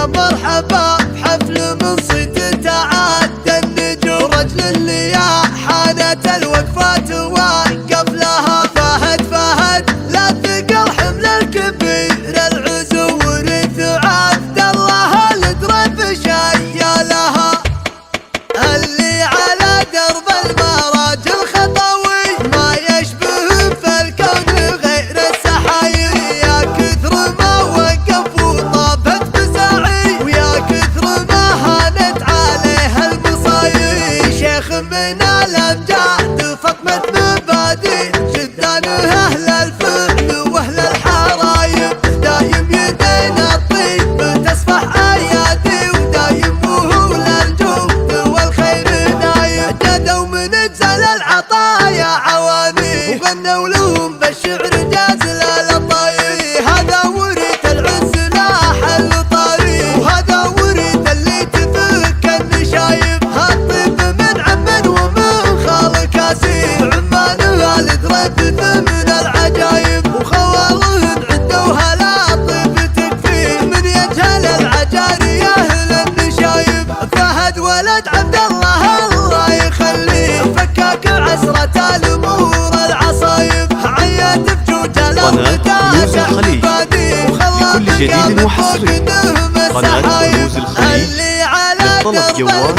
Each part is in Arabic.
يا مرحبا بحفل من صيت تعدى النجوم، رجل اللي حانت الوقفات وقف لها. فهد لا ثقل حمل الكبير العزو، ورث عبد الله الدرب شيالها، اللي على درب المراج الخطوي ما يشبه في الكون غير السحاير. يا كثر ما وقف وطابت بسعي، ويا كثر ما هانت عليه المصايب. شيخ من الامجاد فطمة مبادئ، جدان اهل الفعل واهل الحرايب. دايم يدينا الطيب تسفح ايادي، ودايم وهو للجود والخير نايب. جدوا من اجزل العطايا عواني، وغنوا لهم بالشعر جازل الطاير. هذا ورث العز لاح الطريق، وهذا ورث اللي تفك النشايب. هالطيب من عم ومن خال كاسير، عمانها لدرب ثمن العجايب. وخوالهن عدوها لا طيب تكفيه، من يجهل العجاري اهل النشايب. فهد ولد عبد الله يخليه، فكاك عسرة الامور العصايب. عيت بجوج الارض بادي، لكل جديد وحصري. قناة كنوز الخليج للطلب جوال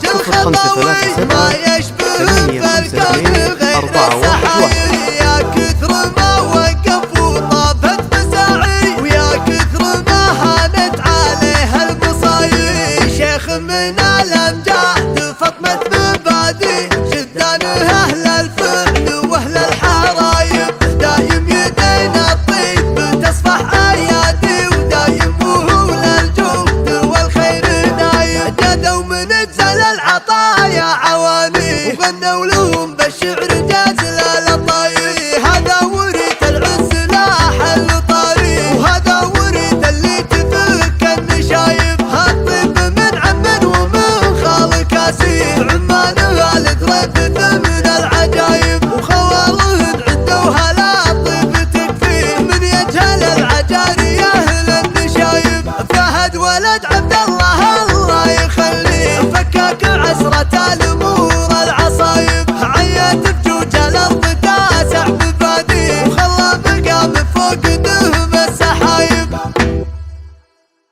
0537 ما يشبه في الكون غير 411. يا كثر ما وقف وطابت بسعي، ويا كثر ما هانت عليه المصايب. شيخ من الامجاد فطمة مبادئ، جدان اهل الفعل واهل الحرايب. دايم يدينا الطيب تسفح ايادي، ودايم وهو للجود والخير نايب. جدوا من اجزل العطايا عواني، وغنوا لهم بالشعر جازل الطاير. هذا ورث العز لاح الطريق، وهذا ورث اللي تفك النشايب. هالطيب من عم ومن خال كاسير، عمانها لدرب ثمن